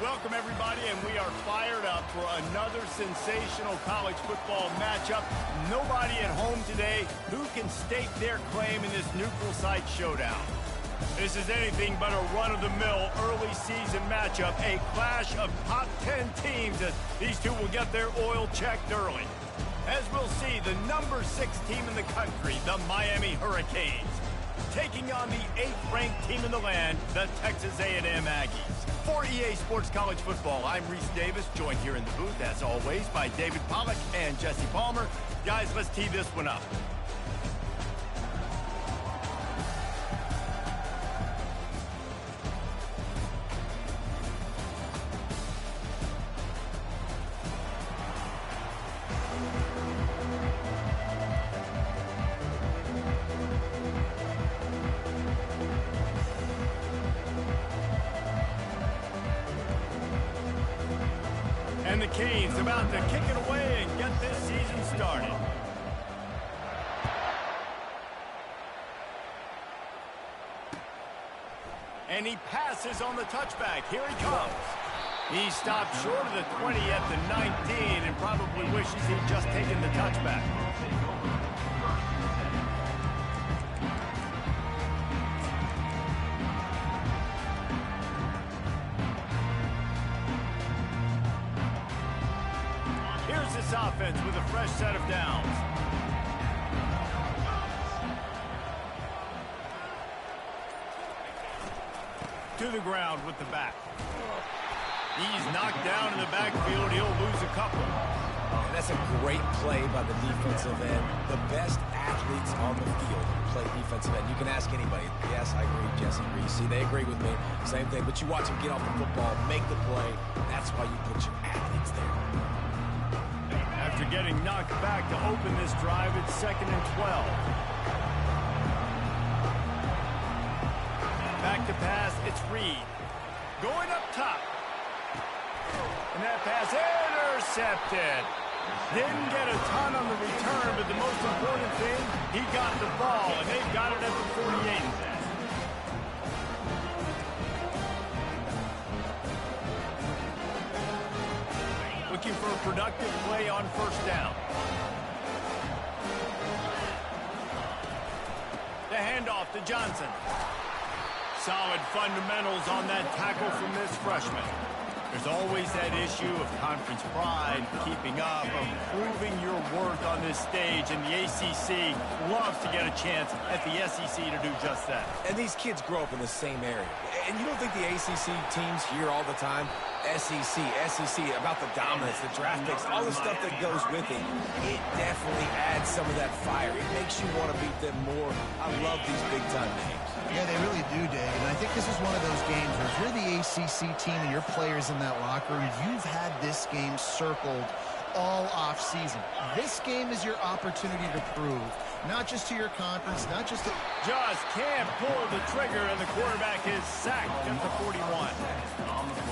Welcome, everybody, and we are fired up for another sensational college football matchup. Nobody at home today who can stake their claim in this neutral site showdown. This is anything but a run-of-the-mill early season matchup, a clash of top 10 teams as these two will get their oil checked early. As we'll see, the number 6 team in the country, the Miami Hurricanes, taking on the 8th-ranked team in the land, the Texas A&M Aggies. For EA Sports College Football, I'm Reese Davis, joined here in the booth, as always, by David Pollack and Jesse Palmer. Guys, let's tee this one up. And the Canes about to kick it away and get this season started. And he passes on the touchback. Here he comes. He stopped short of the 20 at the 19 and probably wishes he'd just taken the touchback. This offense with a fresh set of downs. To the ground with the back. He's knocked down in the backfield. He'll lose a couple. And that's a great play by the defensive end. The best athletes on the field play defensive end. You can ask anybody. Yes, I agree, Jesse Reese. See, they agree with me. Same thing. But you watch them get off the football, make the play. That's why you put your athletes there. After getting knocked back to open this drive, it's 2nd and 12. Back to pass, it's Reed. Going up top. And that pass intercepted. Didn't get a ton on the return, but the most important thing, he got the ball, and they've got it at the 48. Looking for a productive play on first down. The handoff to Johnson. Solid fundamentals on that tackle from this freshman. There's always that issue of conference pride, keeping up, of proving your worth on this stage, and the ACC loves to get a chance at the SEC to do just that. And these kids grow up in the same area. And you don't think the ACC teams hear all the time, SEC, about the dominance, the draft picks, all the stuff that goes with it. It definitely adds some of that fire. It makes you want to beat them more. I love these big-time games. Yeah, they really do, Dave. And I think this is one of those games where if you're the ACC team and your players in that locker room, you've had this game circled all off season. This game is your opportunity to prove, not just to your conference, not just to... Just can't pull the trigger, and the quarterback is sacked at the 41.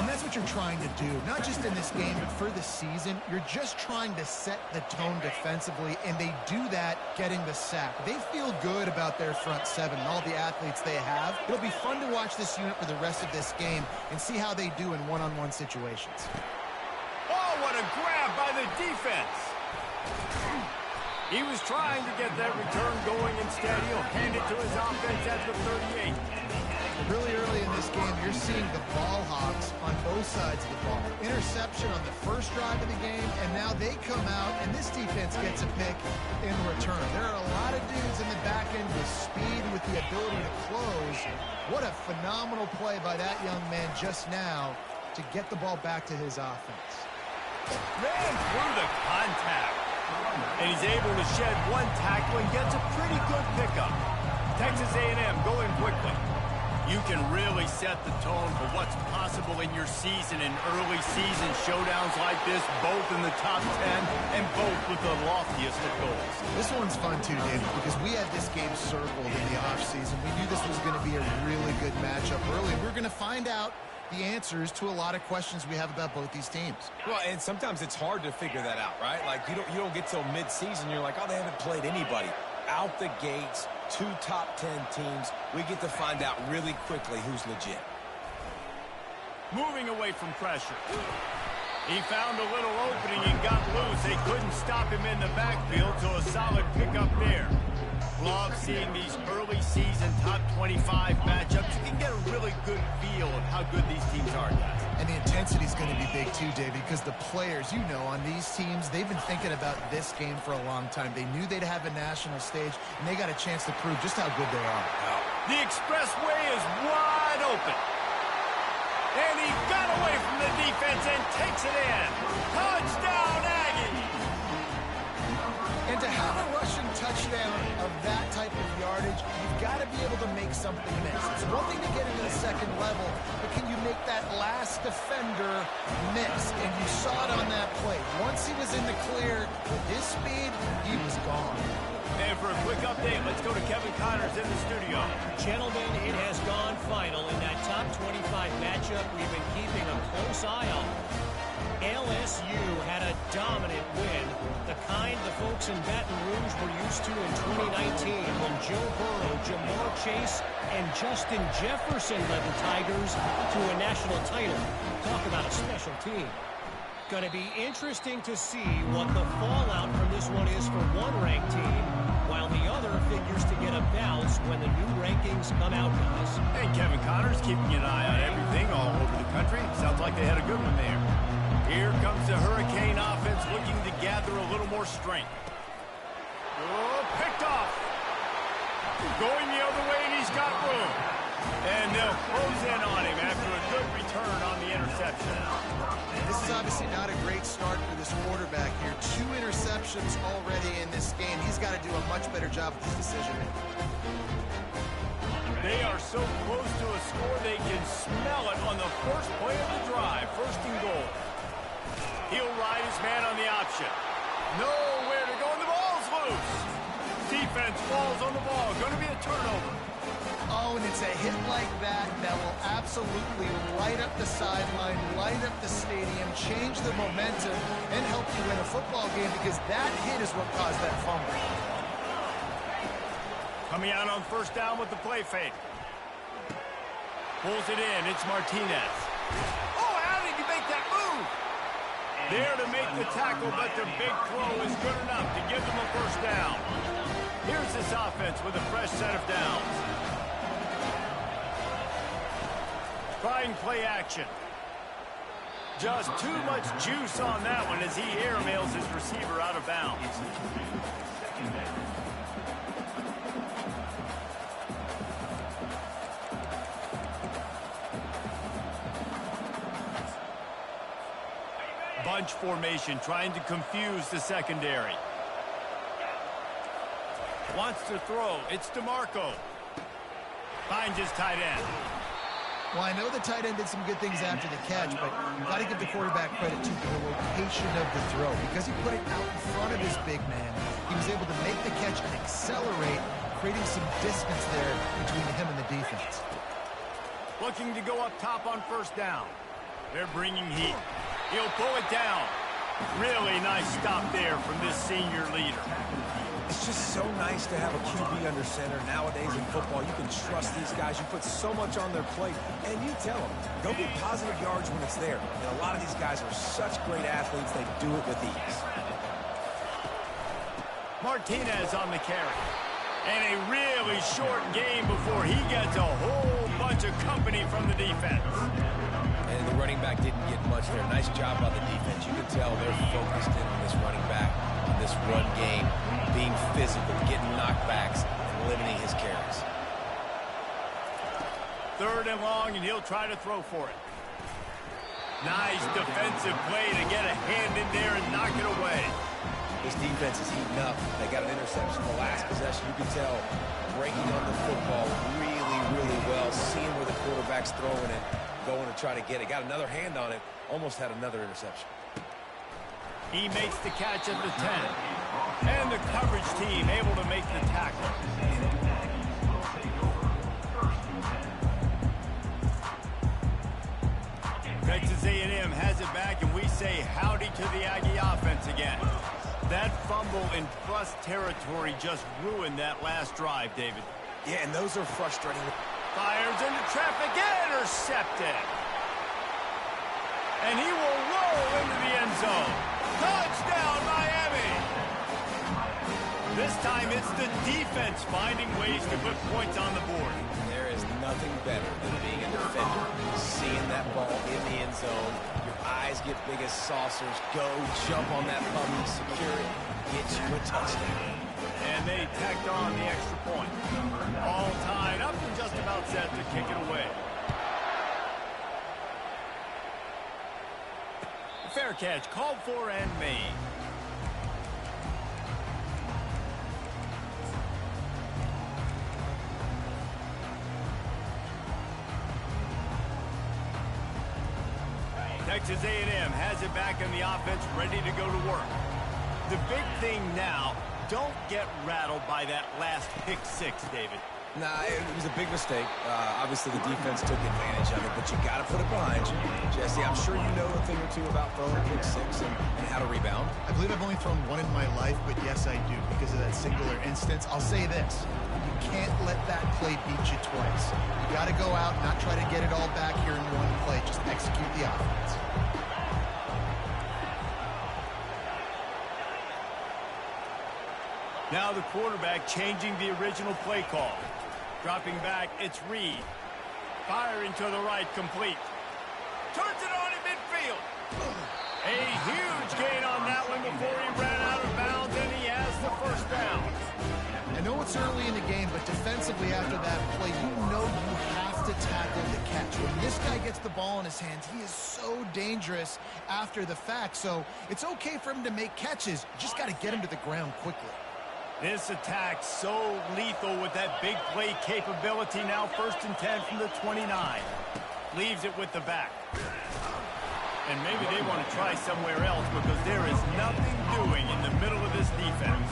And that's what you're trying to do, not just in this game, but for the season. You're just trying to set the tone defensively, and they do that getting the sack. They feel good about their front seven and all the athletes they have. It'll be fun to watch this unit for the rest of this game and see how they do in one-on-one situations. Oh, what a grab by the defense. He was trying to get that return going. Instead, he'll hand it to his offense at the 38. Really early in this game, you're seeing the ball hogs on both sides of the ball. Interception on the first drive of the game, and now they come out, and this defense gets a pick in return. There are a lot of dudes in the back end with speed, with the ability to close. What a phenomenal play by that young man just now to get the ball back to his offense. Ran through the contact. And he's able to shed one tackle and gets a pretty good pickup. Texas A&M going quickly. You can really set the tone for what's possible in your season in early season showdowns like this, both in the top 10 and both with the loftiest of goals. This one's fun too, David, because we had this game circled in the offseason. We knew this was going to be a really good matchup early. We're going to find out the answers to a lot of questions we have about both these teams. Well, and sometimes it's hard to figure that out, right? Like, you don't get till mid-season, you're like, oh, they haven't played anybody. Out the gates, 2 top 10 teams, we get to find out really quickly who's legit. moving away from pressure. He found a little opening and got loose. They couldn't stop him in the backfield, so a solid pickup there. Love seeing these early season top 25 matchups. You can get a really good feel of how good these teams are, guys. And the intensity is going to be big too, Dave, because the players, you know, on these teams, they've been thinking about this game for a long time. They knew they'd have a national stage, and they got a chance to prove just how good they are. The expressway is wide open. And he got away from the defense and takes it in. Touchdown, Aggie! And to have a rushing touchdown of that type of yardage, you've got to be able to make something miss. It's one thing to get into the second level, but can you make that last defender miss? And you saw it on that play. Once he was in the clear, with his speed, he was gone. And for a quick update, let's go to Kevin Connors in the studio. Gentlemen, it has gone final in that top 25 matchup we've been keeping a close eye on. LSU had a dominant win, the kind the folks in Baton Rouge were used to in 2019 when Joe Burrow, Jamar Chase, and Justin Jefferson led the Tigers to a national title. Talk about a special team. Going to be interesting to see what the fallout from this one is for one ranked team, while the other figures to get a bounce when the new rankings come out, guys. And Kevin Connors keeping an eye on everything all over the country. Sounds like they had a good one there. Here comes the Hurricane offense looking to gather a little more strength. Oh, picked off. Going the other way, and he's got room. And they'll close in on him after a good return on the interception. This is obviously not a great start for this quarterback here. 2 interceptions already in this game. He's got to do a much better job with his decision-making. They are so close to a score, they can smell it on the first play of the drive. First and goal. He'll ride his man on the option. Nowhere to go, and the ball's loose. Defense falls on the ball. Going to be a turnover. Oh, and it's a hit like that that will absolutely light up the sideline, light up the stadium, change the momentum, and help you win a football game, because that hit is what caused that fumble. Coming out on first down with the play fake. Pulls it in. It's Martinez. Oh, how did he make that move? There to make the tackle, but the big throw is good enough to give them a first down. Here's this offense with a fresh set of downs. Trying play action. Just too much juice on that one as he airmails his receiver out of bounds. Bunch formation, trying to confuse the secondary. Wants to throw. It's DeMarco. Finds his tight end. Well, I know the tight end did some good things after the catch, but you've got to give the quarterback credit to the location of the throw. Because he put it out in front of his big man, he was able to make the catch and accelerate, creating some distance there between him and the defense. Looking to go up top on first down. They're bringing heat. He'll pull it down. Really nice stop there from this senior leader. It's just so nice to have a QB under center. Nowadays in football, you can trust these guys. You put so much on their plate, and you tell them, go get positive yards when it's there. And a lot of these guys are such great athletes, they do it with ease. Martinez on the carry. And a really short game before he gets a whole bunch of company from the defense. And the running back didn't get much there. Nice job by the defense. You can tell they're focused in on this running back, on this run game, being physical, getting knockbacks, and limiting his carries. Third and long, and he'll try to throw for it. Nice defensive play to get a hand in there and knock it away. This defense is heating up. They got an interception the last possession. You can tell breaking on the football really, really well, seeing where the quarterback's throwing it, going to try to get it. Got another hand on it, almost had another interception. He makes the catch at the 10. And the coverage team able to make the tackle. Texas A&M has it back, and we say howdy to the Aggie offense again. That fumble in plus territory just ruined that last drive, David. Yeah, and those are frustrating. Fires into traffic, intercepted. And he will roll into the end zone. Touchdown, Miami! This time it's the defense finding ways to put points on the board. There is nothing better than being a defender, seeing that ball in the end zone. Your eyes get big as saucers. Go, jump on that puppy, secure it, get you a touchdown. And they tacked on the extra point. All tied up and just about set to kick it away. Fair catch called for and made. Texas A&M has it back in the offense, ready to go to work. The big thing now, don't get rattled by that last pick six, David. Nah, it was a big mistake. Obviously, the defense took advantage of it, but you got to put it behind you. Jesse, I'm sure you know a thing or two about throwing a pick six and how to rebound. I believe I've only thrown one in my life, but yes, I do, because of that singular instance. I'll say this. You can't let that play beat you twice. You got to go out, not try to get it all back here in one play. Just execute the offense. Now the quarterback changing the original play call. Dropping back, it's Reed. Firing to the right, complete. Turns it on in midfield. A huge gain on that one before he ran out of bounds, and he has the first down. I know it's early in the game, but defensively after that play, you know you have to tackle the catch. When this guy gets the ball in his hands, he is so dangerous after the fact. So it's okay for him to make catches. You just got to get him to the ground quickly. This attack so lethal with that big play capability. Now 1st and 10 from the 29. Leaves it with the back. And maybe they want to try somewhere else because there is nothing doing in the middle of this defense.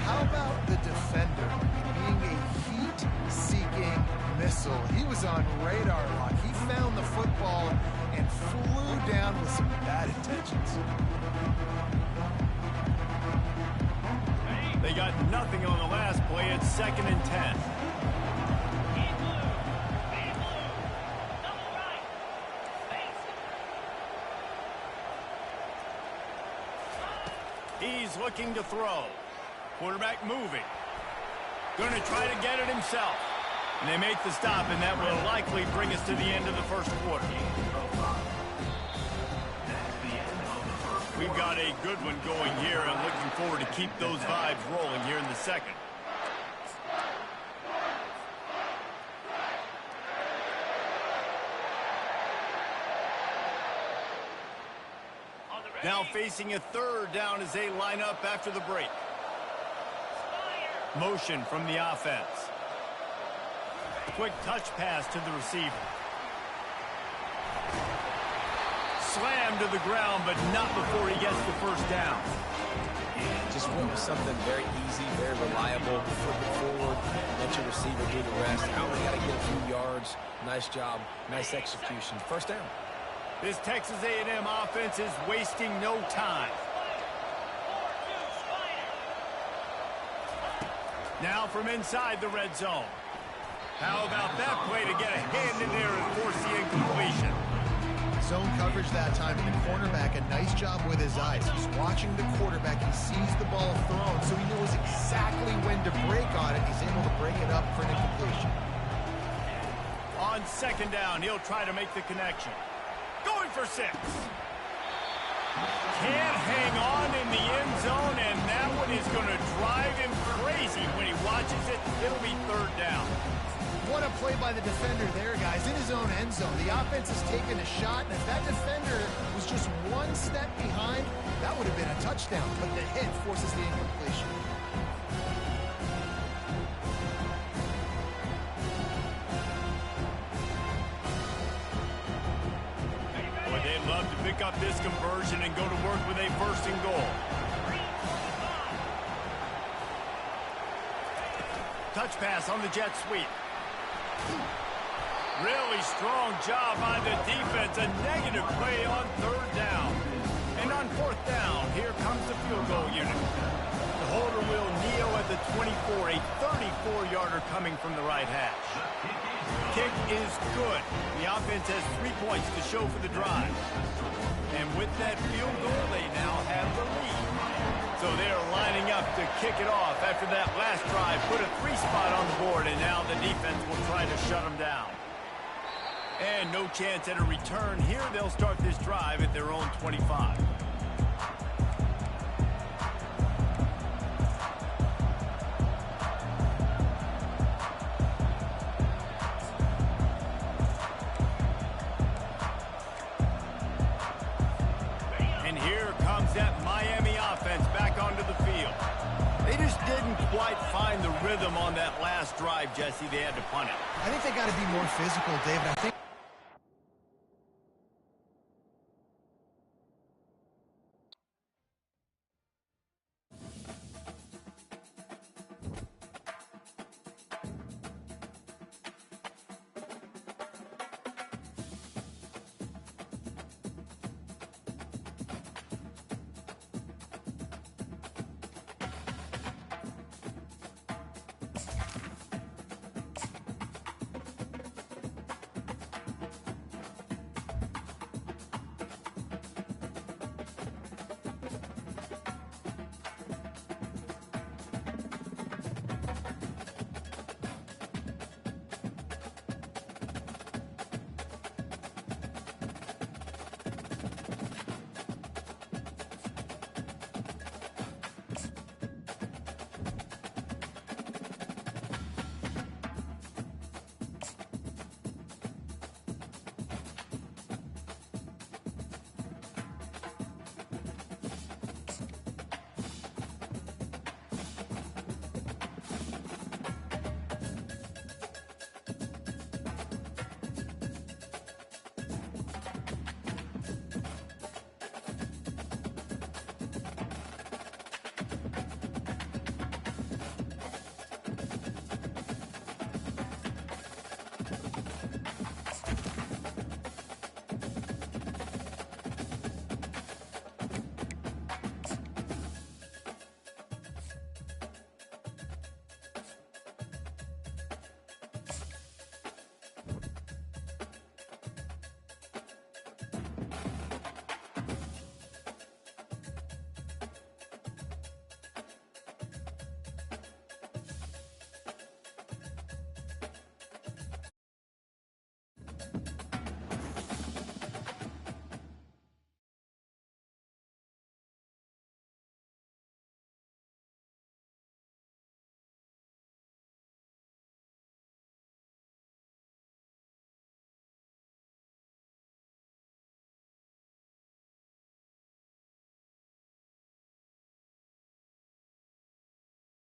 How about the defender being a heat-seeking missile? He was on radar lock. He found the football and flew down with some bad intentions. They got nothing on the last play. It's 2nd and 10. He's looking to throw. Quarterback moving. Going to try to get it himself. And they make the stop, and that will likely bring us to the end of the first quarter. We've got a good one going here, and looking forward to keep those vibes rolling here in the second. Now facing a 3rd down as they line up after the break. Motion from the offense. Quick touch pass to the receiver. Slammed to the ground, but not before he gets the first down. Just went with something very easy, very reliable. Flip it forward, let your receiver do the rest. I only got to get a few yards. Nice job, nice execution. First down. This Texas A&M offense is wasting no time. Now from inside the red zone. How about that play to get a hand in there and force the incompletion? Zone coverage that time, and the cornerback, a nice job with his eyes. He's watching the quarterback. He sees the ball thrown, so he knows exactly when to break on it. He's able to break it up for an incompletion. On 2nd down, he'll try to make the connection. Going for 6. Can't hang on in the end zone, and that one is going to drive him crazy when he watches it. It'll be 3rd down. What a play by the defender there, guys, in his own end zone. The offense has taken a shot, and if that defender was just one step behind, that would have been a touchdown, but the hit forces the incompletion. Boy, they'd love to pick up this conversion and go to work with a 1st and goal. Touch pass on the jet sweep. Really strong job by the defense. A negative play on 3rd down. And on 4th down, here comes the field goal unit. The holder will kneel at the 24, a 34-yarder coming from the right hash. Kick is good. The offense has 3 points to show for the drive. And with that field goal, they now have the lead. So they are lining up to kick it off after that last drive. Put a 3-spot on the board, and now the defense will try to shut them down. And no chance at a return here. They'll start this drive at their own 25. And here comes that Miami offense back onto the field. They just didn't quite find the rhythm on that last drive, Jesse. They had to punt it. I think they got to be more physical, David. I think